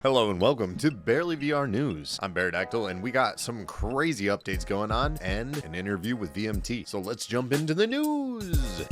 Hello and welcome to Barely VR News. I'm Beardactyl and we got some crazy updates going on and an interview with VMT. So let's jump into the news.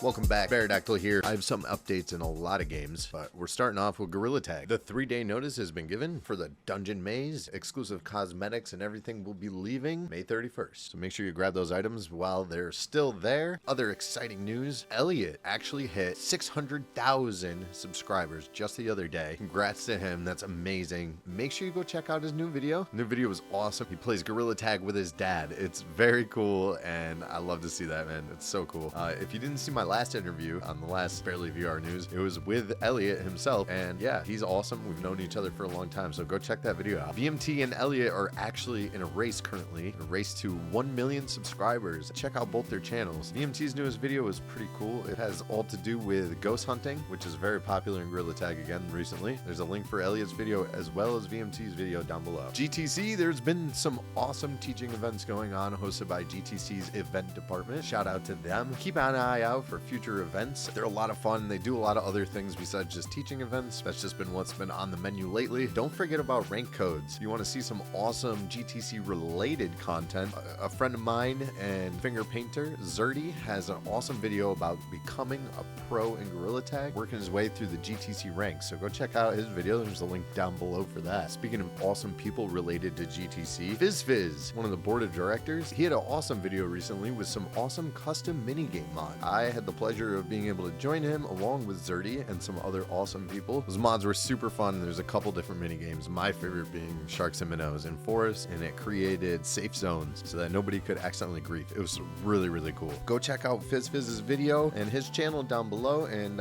Welcome back, Beardactyl here. I have some updates in a lot of games, but we're starting off with BrickTag. The 3-day notice has been given for the Dungeon Maze. Exclusive cosmetics and everything will be leaving May 31st. So make sure you grab those items while they're still there. Other exciting news, Elliot actually hit 600,000 subscribers just the other day. Congrats to him, that's amazing. Make sure you go check out his new video. New video was awesome. He plays Gorilla Tag with his dad. It's very cool and I love to see that, man. It's so cool. If you didn't see my last interview on the last Barely VR News, it was with Elliot himself, and yeah, he's awesome. We've known each other for a long time, so go check that video out. VMT and Elliot are actually in a race currently, a race to 1 million subscribers. Check out both their channels. VMT's newest video is pretty cool. It has all to do with ghost hunting, which is very popular in Gorilla Tag again recently. There's a link for Elliot's video as well as VMT's video down below. GTC, there's been some awesome teaching events going on hosted by GTC's event department. Shout out to them. Keep an eye out for future events. They're a lot of fun. They do a lot of other things besides just teaching events. That's just been what's been on the menu lately. Don't forget about rank codes. If you want to see some awesome GTC related content, a friend of mine and finger painter, Zerdy, has an awesome video about becoming a pro in Gorilla Tag, working his way through the GTC ranks. So go check out his video. There's a link down below for that. Speaking of awesome people related to GTC, Fizz, one of the board of directors, he had an awesome video recently with some awesome custom minigame mods. I had the pleasure of being able to join him along with Zerdy and some other awesome people. Those mods were super fun. There's a couple different mini games, my favorite being Sharks and Minnows in Forest, and it created safe zones so that nobody could accidentally grief. It was really cool. Go check out Fizz's video and his channel down below, and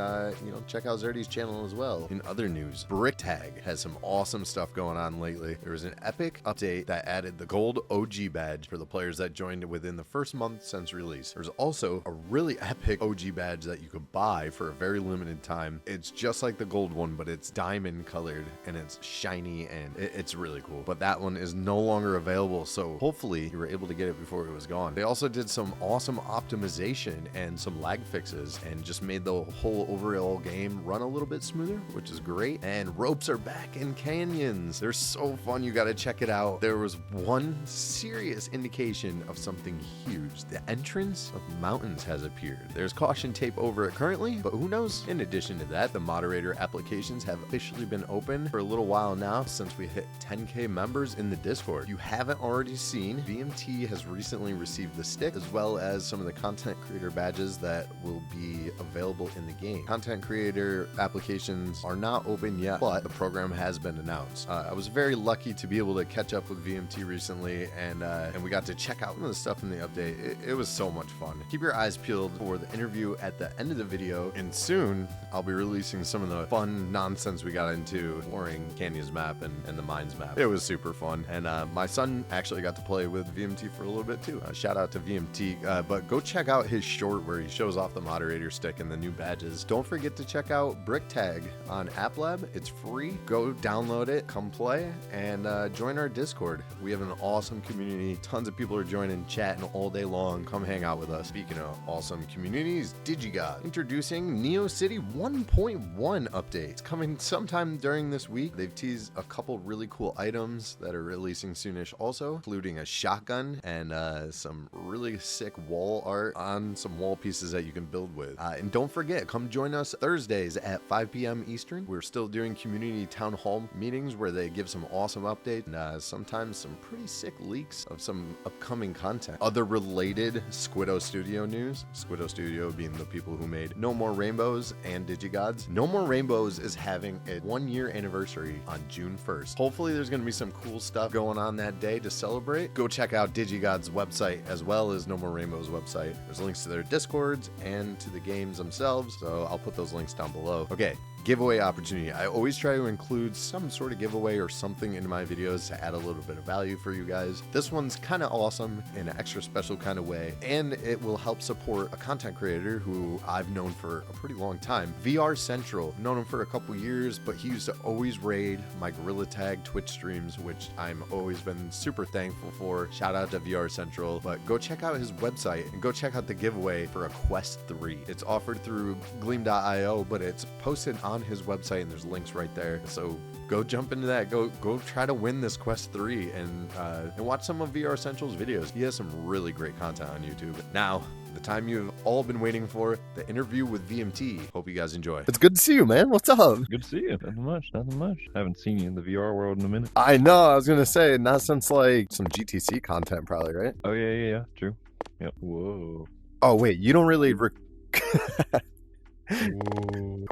check out Zerdy's channel as well. In other news, BrickTag has some awesome stuff going on lately. There was an epic update that added the gold OG badge for the players that joined within the first month since release. There's also a really epic OG badge that you could buy for a very limited time. It's just like the gold one, but it's diamond colored and it's shiny and it's really cool. But that one is no longer available, so hopefully you were able to get it before it was gone. They also did some awesome optimization and some lag fixes and just made the whole overall game run a little bit smoother, which is great. And ropes are back in canyons. They're so fun. You got to check it out. There was one serious indication of something huge. The entrance of mountains has appeared. There's caution tape over it currently, but who knows? In addition to that, the moderator applications have officially been open for a little while now since we hit 10K members in the Discord. If you haven't already seen, VMT has recently received the stick as well as some of the content creator badges that will be available in the game. Content creator applications are not open yet, but the program has been announced. I was very lucky to be able to catch up with VMT recently, and we got to check out some of the stuff in the update. It was so much fun. Keep your eyes peeled for the interview at the end of the video, and soon I'll be releasing some of the fun nonsense we got into exploring Canyons map and the Mines map. It was super fun, and my son actually got to play with VMT for a little bit too. Shout out to VMT, but go check out his short where he shows off the moderator stick and the new badges. Don't forget to check out BrickTag on App Lab. It's free. Go download it, come play, and join our Discord. We have an awesome community. Tons of people are joining, chatting all day long. Come hang out with us. Speaking of awesome communities, DigiGods introducing Neo City 1.1 update. It's coming sometime during this week. They've teased a couple really cool items that are releasing soonish also, including a shotgun and some really sick wall art on some wall pieces that you can build with. And don't forget, come join us Thursdays at 5 p.m. Eastern. We're still doing community town hall meetings where they give some awesome updates and sometimes some pretty sick leaks of some upcoming content. Other related Squiddo Studio news, Squiddo Studio being the people who made No More Rainbows and DigiGods. No More Rainbows is having a 1-year anniversary on June 1st. Hopefully there's going to be some cool stuff going on that day to celebrate. Go check out DigiGods website as well as No More Rainbows website. There's links to their Discords and to the games themselves, so I'll put those links down below. Okay, giveaway opportunity. I always try to include some sort of giveaway or something into my videos to add a little bit of value for you guys. This one's kind of awesome in an extra special kind of way, and it will help support a content creator who I've known for a pretty long time, VR Central. I've known him for a couple years, but he used to always raid my GorillaTag Twitch streams, which I'm always been super thankful for. Shout out to VR Central. But go check out his website and go check out the giveaway for a Quest 3. It's offered through Gleam.io, but it's posted on his website and there's links right there. So go jump into that. Go try to win this Quest 3 and watch some of VR Central's videos. He has some really great content on YouTube. Now, the time you've all been waiting for, the interview with VMT. Hope you guys enjoy. It's good to see you, man. What's up? Good to see you. Nothing much. I haven't seen you in the VR world in a minute. I know. I was going to say, not since like some GTC content probably, right? Oh, yeah. True. Yep. Whoa. Oh, wait. You don't really... What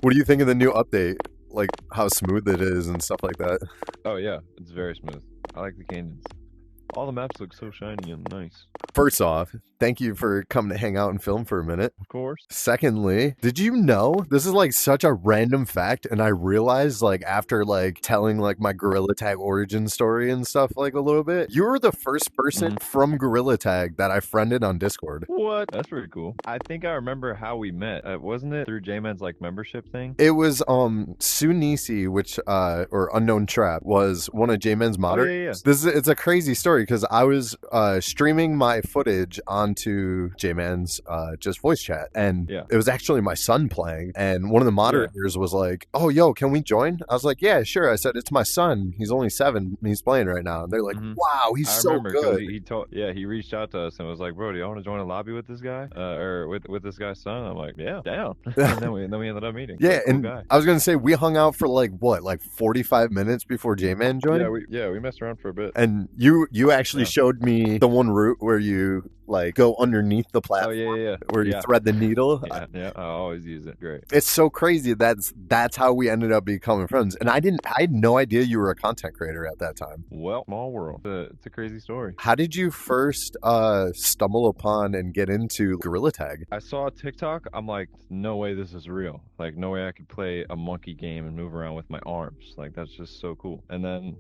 do you think of the new update? Like how smooth it is and stuff like that? Oh, yeah. It's very smooth. I like the canyons. All the maps look so shiny and nice. First off, thank you for coming to hang out and film for a minute. Of course. Secondly, did you know, this is like such a random fact, and I realized like after like telling like my GorillaTag origin story and stuff like a little bit, you were the first person from GorillaTag that I friended on Discord. What? That's pretty cool. I think I remember how we met. Wasn't it through J-Man's like membership thing? It was Sunisi, which or Unknown Trap was one of J-Man's moderators. Oh, yeah. It's a crazy story because I was streaming my footage onto J-Man's just voice chat, and it was actually my son playing, and one of the moderators was like, "Oh, yo, can we join?" I was like, "Yeah, sure." I said, "It's my son. He's only 7. He's playing right now." And they're like, "Wow, he's so good." He reached out to us and was like, "Bro, do you want to join a lobby with this guy or with this guy's son?" I'm like, "Yeah, down." and then we ended up meeting. Yeah, cool and guy. I was gonna say we hung out for like 45 minutes before J-Man joined. We messed around for a bit. And you actually showed me the one route where you like go underneath the platform, where you thread the needle. I always use it. Great. It's so crazy. That's how we ended up becoming friends. And I had no idea you were a content creator at that time. Well, small world. It's a crazy story. How did you first stumble upon and get into GorillaTag? I saw a TikTok. I'm like, no way this is real. Like, no way I could play a monkey game and move around with my arms. Like, that's just so cool. And then,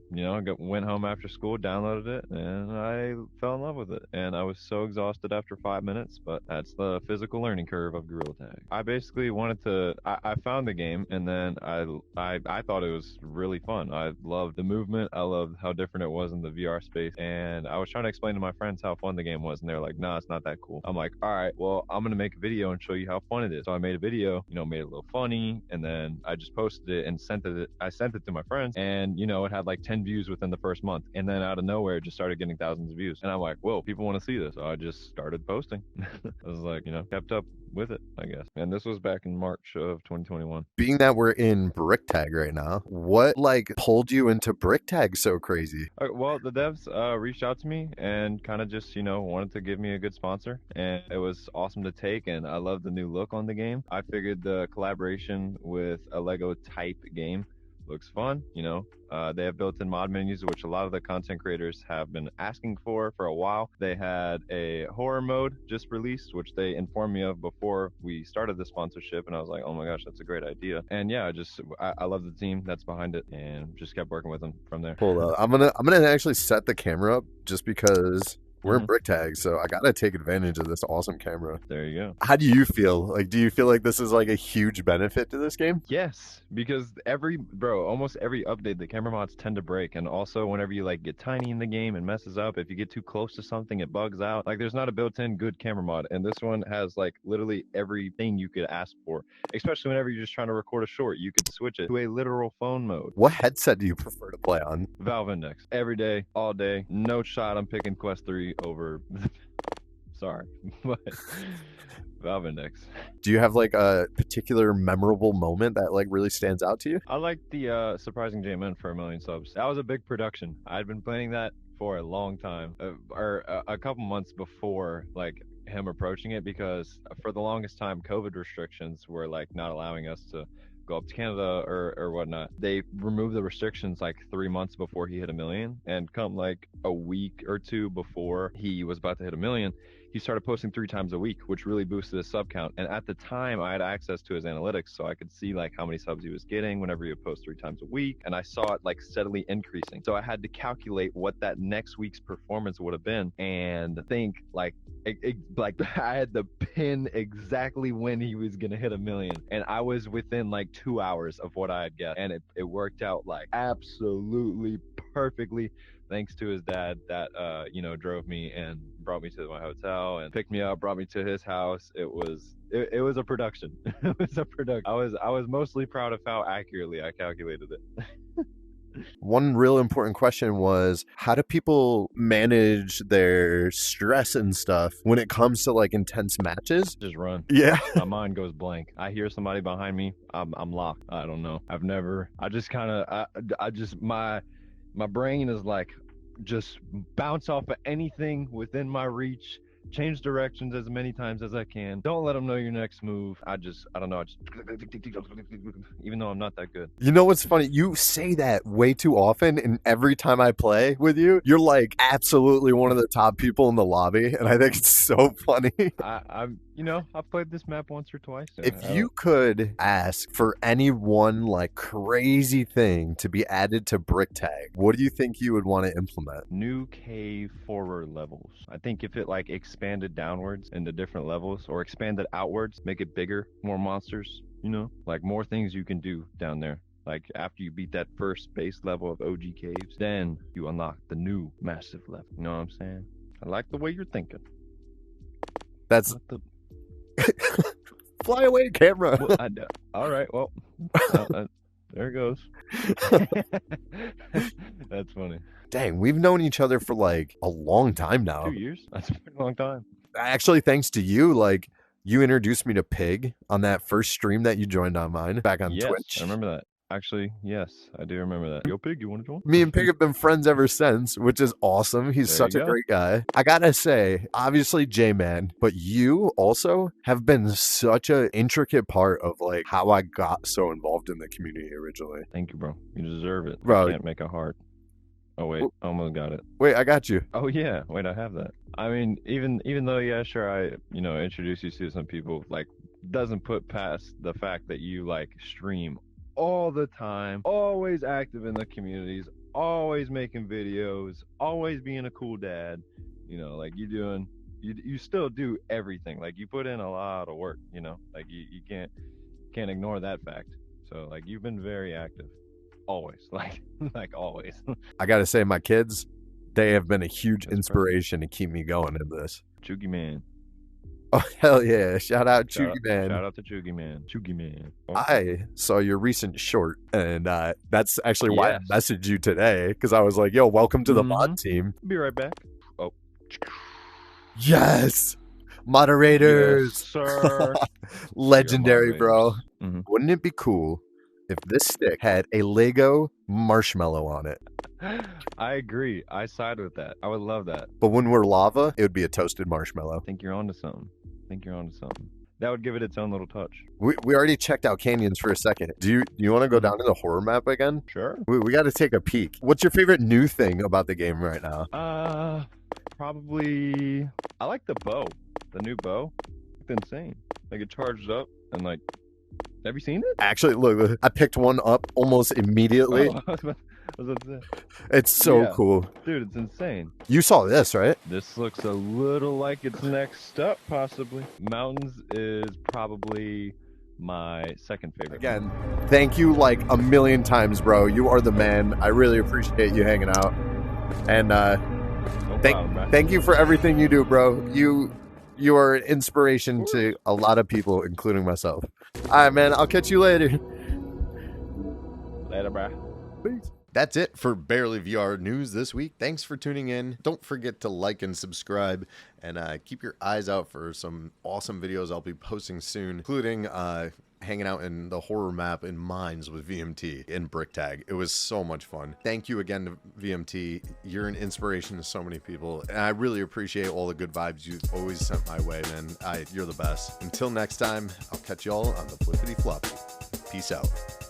went home after school, downloaded it, and I fell in love with it. And I was so exhausted after 5 minutes, but that's the physical learning curve of GorillaTag. I basically wanted to, I found the game, and then I thought it was really fun. I loved the movement. I loved how different it was in the VR space. And I was trying to explain to my friends how fun the game was, and they're like, "Nah, it's not that cool." I'm like, "All right, well, I'm going to make a video and show you how fun it is." So I made a video, made it a little funny, and then I just posted it and sent it to my friends, and it had like 10 views within the first month, and then out of nowhere it just started getting thousands of views, and I'm like, whoa, people want to see this. So I just started posting. I was like, kept up with it, I guess. And this was back in March of 2021. Being that we're in BrickTag right now, what pulled you into BrickTag so crazy? Well, the devs reached out to me and kind of just wanted to give me a good sponsor, and it was awesome to take, and I love the new look on the game. I figured the collaboration with a Lego type game looks fun. They have built-in mod menus, which a lot of the content creators have been asking for a while. They had a horror mode just released, which they informed me of before we started the sponsorship, and I was like, oh my gosh, that's a great idea. And yeah, I love the team that's behind it, and just kept working with them from there. Hold up, I'm gonna actually set the camera up just because we're in BrickTag, so I gotta take advantage of this awesome camera. There you go. How do you feel? Do you feel like this is like a huge benefit to this game? Yes, because almost every update, the camera mods tend to break, and also whenever you get tiny in the game and messes up, if you get too close to something, it bugs out. There's not a built-in good camera mod, and this one has literally everything you could ask for. Especially whenever you're just trying to record a short, you could switch it to a literal phone mode. What headset do you prefer to play on? Valve Index. Every day, all day. No shot I'm picking Quest 3 over sorry, but Valve Index. Do you have a particular memorable moment that really stands out to you? I like the surprising J-Man for 1 million subs. That was a big production. I'd been planning that for a long time, or a couple months before him approaching it, because for the longest time COVID restrictions were not allowing us to go up to Canada or whatnot, they removed the restrictions like 3 months before he hit 1 million, and come like a week or two before he was about to hit 1 million, he started posting 3 times a week, which really boosted his sub count. And at the time, I had access to his analytics, so I could see like how many subs he was getting whenever he would post 3 times a week, and I saw it like steadily increasing. So I had to calculate what that next week's performance would have been, and think like like I had to pin exactly when he was gonna hit 1 million, and I was within like 2 hours of what I had guessed, and it worked out like absolutely perfectly. Thanks to his dad that drove me and brought me to my hotel and picked me up, brought me to his house. It was a production. It was a production. I was mostly proud of how accurately I calculated it. One real important question was, how do people manage their stress and stuff when it comes to like intense matches? Just run. Yeah. My mind goes blank. I hear somebody behind me, I'm locked. I don't know. My brain is like, just bounce off of anything within my reach, change directions as many times as I can. Don't let them know your next move. I don't know. Even though I'm not that good. You know what's funny? You say that way too often, and every time I play with you, you're like absolutely one of the top people in the lobby, and I think it's so funny. I've played this map once or twice. If you could ask for any one like crazy thing to be added to BrickTag, what do you think you would want to implement? New cave forward levels. I think if it like expanded downwards into different levels, or expanded outwards, make it bigger, more monsters, like more things you can do down there. Like after you beat that first base level of OG caves, then you unlock the new massive level. You know what I'm saying? I like the way you're thinking. That's fly away, camera. Well, all right, well, there it goes. That's funny. Dang, we've known each other for like a long time now. 2 years? That's a pretty long time. Actually, thanks to you, like you introduced me to Pig on that first stream that you joined on mine back on Twitch. I remember that. Actually, yes, I do remember that. Yo, Pig, you want to join? Me and Pig have been friends ever since, which is awesome. He's such a great guy. I gotta say, obviously J-Man, but you also have been such an intricate part of like how I got so involved in the community originally. Thank you, bro. You deserve it. Bro. I can't make a heart. Oh, wait, almost got it. Wait, I got you. Oh, yeah. Wait, I have that. I mean, even though, yeah, sure, I, introduce you to some people, like, doesn't put past the fact that you, like, stream all the time, always active in the communities, always making videos, always being a cool dad, like you still do everything. Like, you put in a lot of work, like you can't ignore that fact. So, like, you've been very active. Always, like always. I gotta say, my kids, they have been a huge inspiration to keep me going in this. Chuggy Man. Oh, hell yeah. Shout out Chuggy Man. Shout out to Chuggy Man. Chuggy Man. Oh. I saw your recent short, and that's actually why I messaged you today, because I was like, yo, welcome to the mod team. Be right back. Oh. Yes! Moderators! Yes, sir. Legendary, bro. Mm-hmm. Wouldn't it be cool if this stick had a Lego marshmallow on it? I agree. I side with that. I would love that. But when we're lava, it would be a toasted marshmallow. I think you're onto something. That would give it its own little touch. We already checked out canyons for a second. Do you want to go down to the horror map again? Sure. We got to take a peek. What's your favorite new thing about the game right now? Probably I like the bow. The new bow. It's insane. Like, it charged up and like, have you seen it? Actually, look, I picked one up almost immediately. It's so cool. Dude, it's insane. You saw this, right? This looks a little like its next up, possibly. Mountains is probably my second favorite. Again, thank you like a million times, bro. You are the man. I really appreciate you hanging out. And thank you for everything you do, bro. You are an inspiration to a lot of people, including myself. All right, man. I'll catch you later. Later, bro. Peace. That's it for Barely VR News this week. Thanks for tuning in. Don't forget to like and subscribe, and keep your eyes out for some awesome videos I'll be posting soon, including hanging out in the horror map in Mines with VMT in BrickTag. It was so much fun. Thank you again to VMT. You're an inspiration to so many people, and I really appreciate all the good vibes you've always sent my way, man. You're the best. Until next time, I'll catch y'all on the flippity floppy. Peace out.